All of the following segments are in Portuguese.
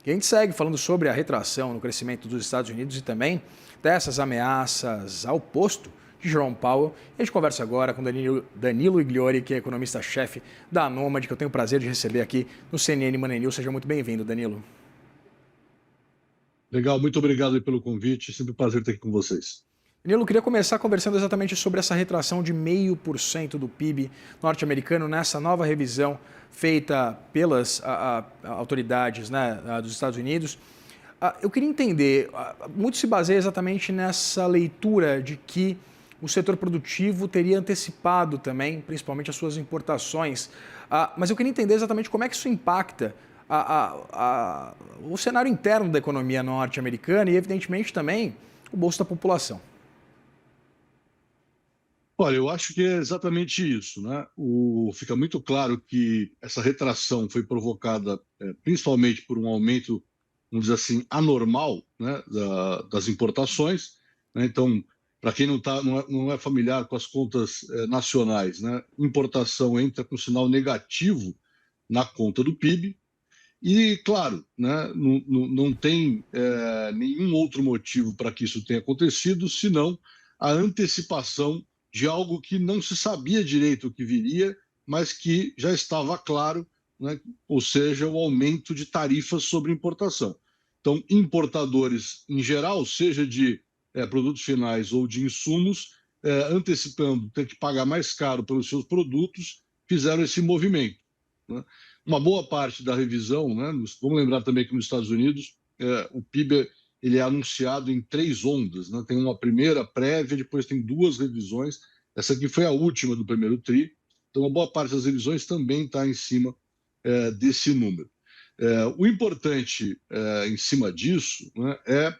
E a gente segue falando sobre a retração no crescimento dos Estados Unidos e também dessas ameaças ao posto de Jerome Powell. A gente conversa agora com Danilo Igliori, que é economista-chefe da Nomad, que eu tenho o prazer de receber aqui no CNN Money News. Seja muito bem-vindo, Danilo. Legal, muito obrigado aí pelo convite. Sempre um prazer estar aqui com vocês. Danilo, eu queria começar conversando exatamente sobre essa retração de 0,5% do PIB norte-americano nessa nova revisão feita pelas autoridades, né, dos Estados Unidos. Eu queria entender, muito se baseia exatamente nessa leitura de que o setor produtivo teria antecipado também, principalmente as suas importações. Mas eu queria entender exatamente como é que isso impacta o cenário interno da economia norte-americana e, evidentemente, também o bolso da população. Olha, eu acho que é exatamente isso, né? Fica muito claro que essa retração foi provocada principalmente por um aumento, vamos dizer assim, anormal, né, das importações, né? Então, para quem não é familiar com as contas nacionais, né, importação entra com sinal negativo na conta do PIB. E, claro, né, não tem nenhum outro motivo para que isso tenha acontecido, senão a antecipação de algo que não se sabia direito o que viria, mas que já estava claro, né, ou seja, o aumento de tarifas sobre importação. Então, importadores em geral, seja de produtos finais ou de insumos, antecipando ter que pagar mais caro pelos seus produtos, fizeram esse movimento, né? Uma boa parte da revisão, né, vamos lembrar também que nos Estados Unidos o PIB ele é anunciado em 3 ondas, né? Tem uma primeira prévia, depois tem 2 revisões. Essa aqui foi a última do primeiro TRI, então uma boa parte das revisões também está em cima desse número. O importante em cima disso, né, é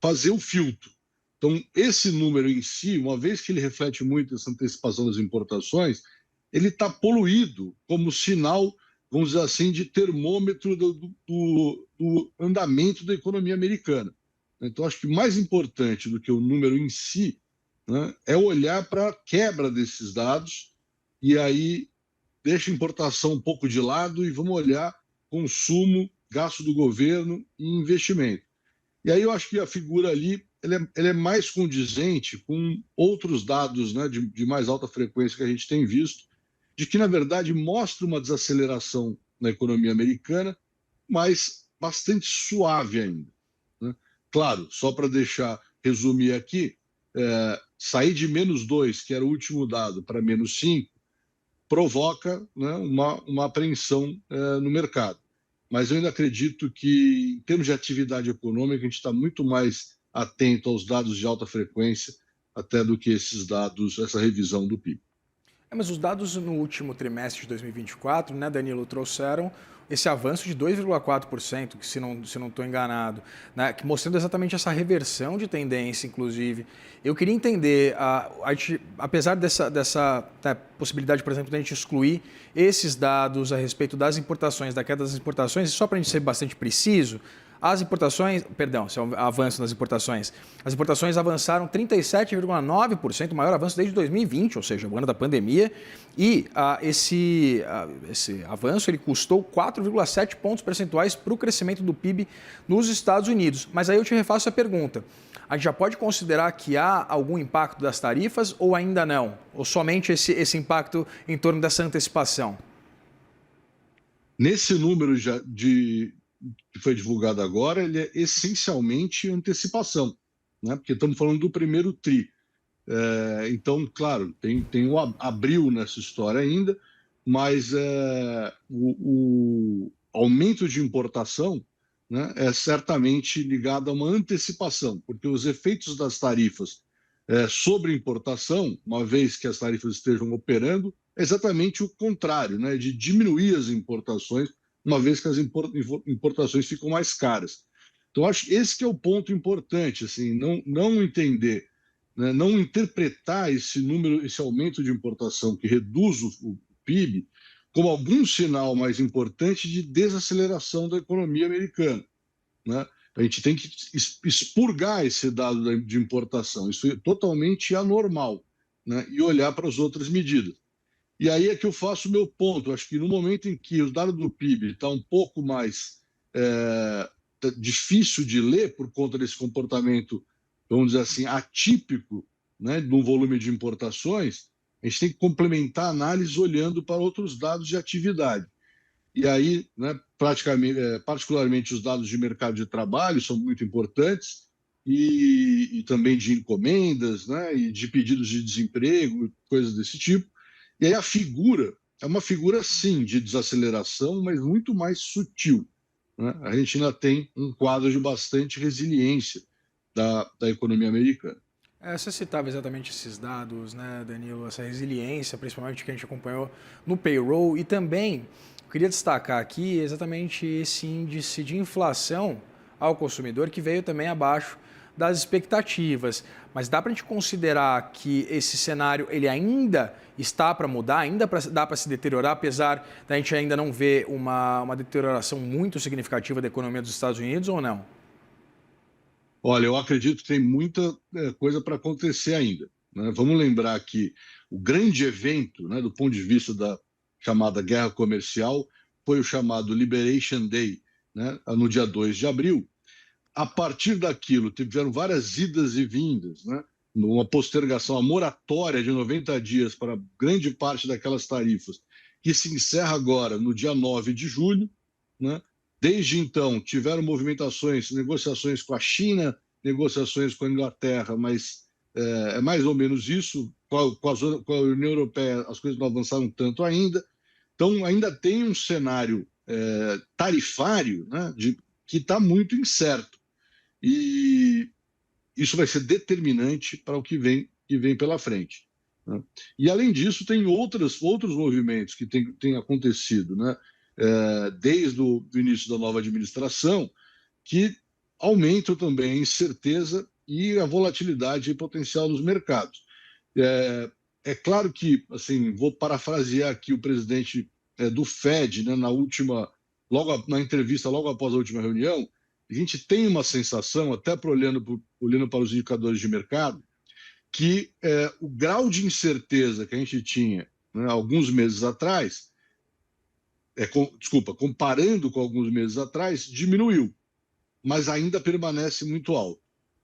fazer o filtro. Então, esse número em si, uma vez que ele reflete muito essa antecipação das importações, ele está poluído como sinal, vamos dizer assim, de termômetro do andamento da economia americana. Então, acho que mais importante do que o número em si, né, é olhar para a quebra desses dados e aí deixa a importação um pouco de lado e vamos olhar consumo, gasto do governo e investimento. E aí eu acho que a figura ali ela é mais condizente com outros dados, né, de mais alta frequência que a gente tem visto, de que, na verdade, mostra uma desaceleração na economia americana, mas bastante suave ainda, né? Claro, só para resumir aqui, sair de -2, que era o último dado, para -5, provoca, né, uma apreensão no mercado. Mas eu ainda acredito que, em termos de atividade econômica, a gente está muito mais atento aos dados de alta frequência até do que esses dados, essa revisão do PIB. Mas os dados no último trimestre de 2024, né, Danilo, trouxeram esse avanço de 2,4%, que se não estou enganado, né, que mostrando exatamente essa reversão de tendência, inclusive. Eu queria entender, apesar dessa possibilidade, por exemplo, de a gente excluir esses dados a respeito das importações, da queda das importações, e só para a gente ser bastante preciso, as importações, perdão, esse é um avanço nas importações. As importações avançaram 37,9%, o maior avanço desde 2020, ou seja, o ano da pandemia. E esse avanço ele custou 4,7 pontos percentuais para o crescimento do PIB nos Estados Unidos. Mas aí eu te refaço a pergunta. A gente já pode considerar que há algum impacto das tarifas ou ainda não? Ou somente esse impacto em torno dessa antecipação? Nesse número que foi divulgado agora, ele é essencialmente antecipação, né? Porque estamos falando do primeiro TRI. Então, claro, tem o abril nessa história ainda, mas o aumento de importação, né, é certamente ligado a uma antecipação, porque os efeitos das tarifas sobre importação, uma vez que as tarifas estejam operando, é exatamente o contrário, né, de diminuir as importações, uma vez que as importações ficam mais caras. Então, acho que esse que é o ponto importante, assim, não entender, né, não interpretar esse número, esse aumento de importação que reduz o PIB como algum sinal mais importante de desaceleração da economia americana, né? A gente tem que expurgar esse dado de importação, isso é totalmente anormal, né? E olhar para as outras medidas. E aí é que eu faço o meu ponto. Acho que no momento em que o dado do PIB está um pouco mais difícil de ler por conta desse comportamento, vamos dizer assim, atípico, né, no volume de importações, a gente tem que complementar a análise olhando para outros dados de atividade. E aí, né, particularmente os dados de mercado de trabalho são muito importantes, e também de encomendas, né, e de pedidos de desemprego, coisas desse tipo. E aí a figura é uma figura, sim, de desaceleração, mas muito mais sutil, né? A gente ainda tem um quadro de bastante resiliência da economia americana. Você citava exatamente esses dados, né, Danilo, essa resiliência, principalmente que a gente acompanhou no payroll, e também eu queria destacar aqui exatamente esse índice de inflação ao consumidor que veio também abaixo das expectativas. Mas dá para a gente considerar que esse cenário ele ainda está para mudar, dá para se deteriorar, apesar da gente ainda não ver uma deterioração muito significativa da economia dos Estados Unidos ou não? Olha, eu acredito que tem muita coisa para acontecer ainda, né? Vamos lembrar que o grande evento, né, do ponto de vista da chamada guerra comercial, foi o chamado Liberation Day, né, no dia 2 de abril. A partir daquilo, tiveram várias idas e vindas, né? Uma postergação, a moratória de 90 dias para grande parte daquelas tarifas, que se encerra agora no dia 9 de julho, né? Desde então, tiveram movimentações, negociações com a China, negociações com a Inglaterra, mas é mais ou menos isso. Com a União Europeia, as coisas não avançaram tanto ainda. Então, ainda tem um cenário tarifário, né, que está muito incerto. E isso vai ser determinante para o que vem pela frente, né? E, além disso, tem outros movimentos que têm acontecido, né? Desde o início da nova administração, que aumentam também a incerteza e a volatilidade potencial dos mercados. É claro que, assim, vou parafrasear aqui o presidente do Fed, né, na entrevista logo após a última reunião, a gente tem uma sensação, até olhando para os indicadores de mercado, que o grau de incerteza que a gente tinha, né, alguns meses atrás, comparando com alguns meses atrás, diminuiu, mas ainda permanece muito alto,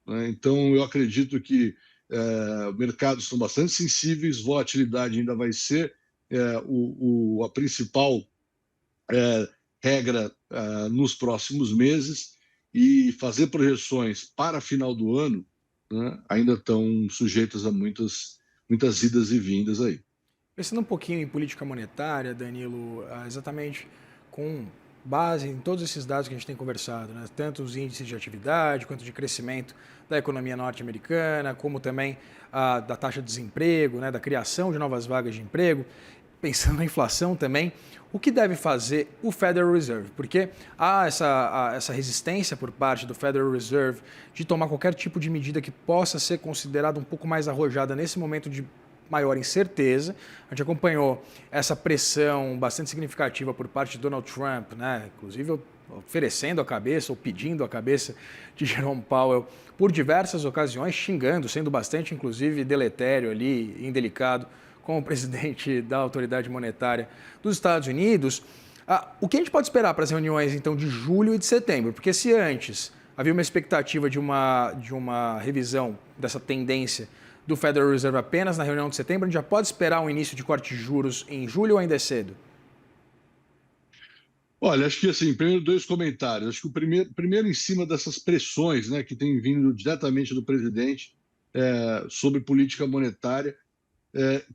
né? Então, eu acredito que mercados são bastante sensíveis, volatilidade ainda vai ser a principal regra nos próximos meses, e fazer projeções para final do ano, né, ainda estão sujeitas a muitas idas e vindas aí. Pensando um pouquinho em política monetária, Danilo, exatamente com base em todos esses dados que a gente tem conversado, né? Tanto os índices de atividade quanto de crescimento da economia norte-americana, como também da taxa de desemprego, né? Da criação de novas vagas de emprego, pensando na inflação também, o que deve fazer o Federal Reserve? Porque há essa resistência por parte do Federal Reserve de tomar qualquer tipo de medida que possa ser considerada um pouco mais arrojada nesse momento de maior incerteza. A gente acompanhou essa pressão bastante significativa por parte de Donald Trump, né? Inclusive oferecendo a cabeça ou pedindo a cabeça de Jerome Powell por diversas ocasiões, xingando, sendo bastante, inclusive, deletério ali, indelicado, com o presidente da autoridade monetária dos Estados Unidos. O que a gente pode esperar para as reuniões, então, de julho e de setembro? Porque se antes havia uma expectativa de uma revisão dessa tendência do Federal Reserve apenas na reunião de setembro, a gente já pode esperar um início de corte de juros em julho ou ainda é cedo? Olha, acho que, assim, primeiro, dois comentários. Acho que o primeiro em cima dessas pressões, né, que têm vindo diretamente do presidente sobre política monetária,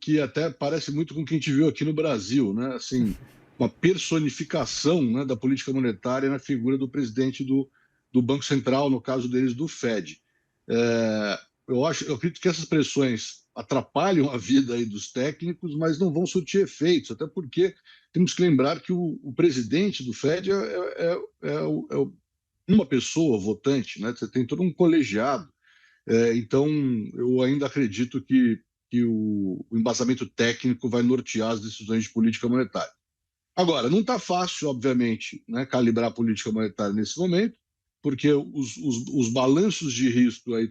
que até parece muito com o que a gente viu aqui no Brasil, né? Assim, uma personificação, né, da política monetária na figura do presidente do Banco Central, no caso deles, do Fed. Eu acredito que essas pressões atrapalham a vida aí dos técnicos, mas não vão surtir efeitos, até porque temos que lembrar que o presidente do Fed uma pessoa votante, né? Você tem todo um colegiado. Então, eu ainda acredito que o embasamento técnico vai nortear as decisões de política monetária. Agora, não está fácil, obviamente, né, calibrar a política monetária nesse momento, porque os balanços de risco aí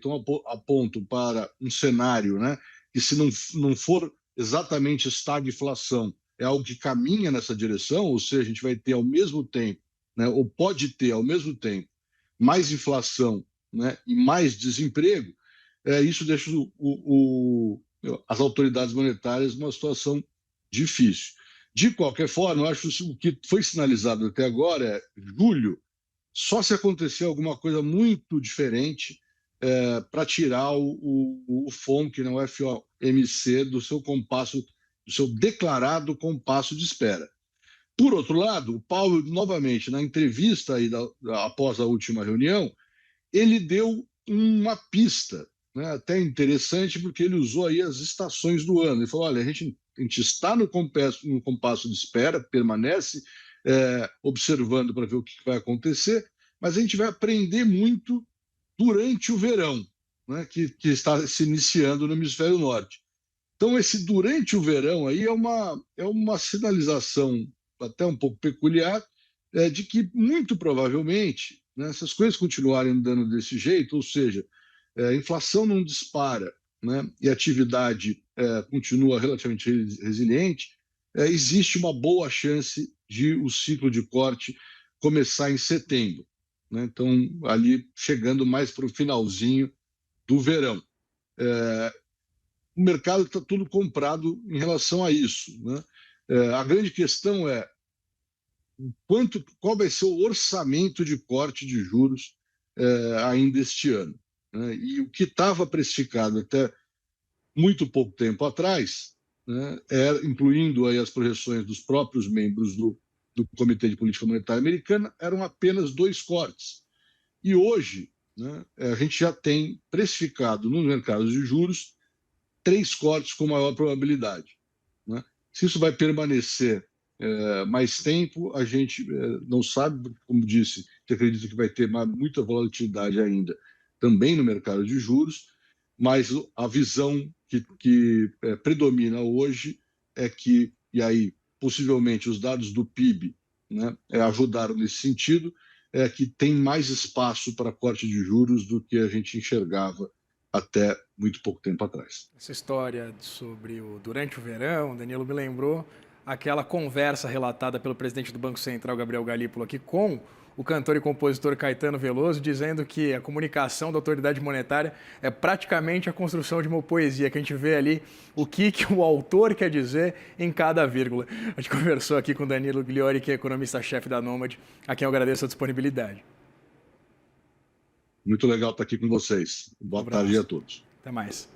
apontam para um cenário, né, que, se não for exatamente estagflação, é algo que caminha nessa direção, ou seja, a gente vai ter, ao mesmo tempo, né, ou pode ter ao mesmo tempo mais inflação, né, e mais desemprego, isso deixa as autoridades monetárias numa situação difícil. De qualquer forma, eu acho que o que foi sinalizado até agora é julho, só se acontecer alguma coisa muito diferente para tirar o FOMC, não, o FOMC, do seu compasso, do seu declarado compasso de espera. Por outro lado, o Paulo, novamente, na entrevista aí após a última reunião, ele deu uma pista, né, até interessante, porque ele usou aí as estações do ano. Ele falou, olha, a gente está no compasso de espera, permanece observando para ver o que vai acontecer, mas a gente vai aprender muito durante o verão, né, que está se iniciando no hemisfério norte. Então, esse durante o verão aí é uma sinalização até um pouco peculiar de que, muito provavelmente, né, se as coisas continuarem andando desse jeito, ou seja, a inflação não dispara, né, e a atividade continua relativamente resiliente, existe uma boa chance de o ciclo de corte começar em setembro, né? Então, ali chegando mais para o finalzinho do verão. O mercado está tudo comprado em relação a isso, né? A grande questão é qual vai ser o orçamento de corte de juros ainda este ano, né? E o que estava precificado até muito pouco tempo atrás, né, incluindo aí as projeções dos próprios membros do Comitê de Política Monetária Americana, eram apenas 2 cortes. E hoje, né, a gente já tem precificado nos mercados de juros 3 cortes com maior probabilidade, né? Se isso vai permanecer mais tempo, a gente não sabe, como disse, que acredita que vai ter muita volatilidade ainda também no mercado de juros, mas a visão que predomina hoje é que, e aí possivelmente os dados do PIB, né, ajudaram nesse sentido, que tem mais espaço para corte de juros do que a gente enxergava até muito pouco tempo atrás. Essa história sobre durante o verão, Danilo me lembrou aquela conversa relatada pelo presidente do Banco Central, Gabriel Galípolo, aqui com o cantor e compositor Caetano Veloso, dizendo que a comunicação da autoridade monetária é praticamente a construção de uma poesia, que a gente vê ali o que o autor quer dizer em cada vírgula. A gente conversou aqui com Danilo Gliori, que é economista-chefe da Nomad, a quem eu agradeço a disponibilidade. Muito legal estar aqui com vocês. Boa tarde a todos. Até mais.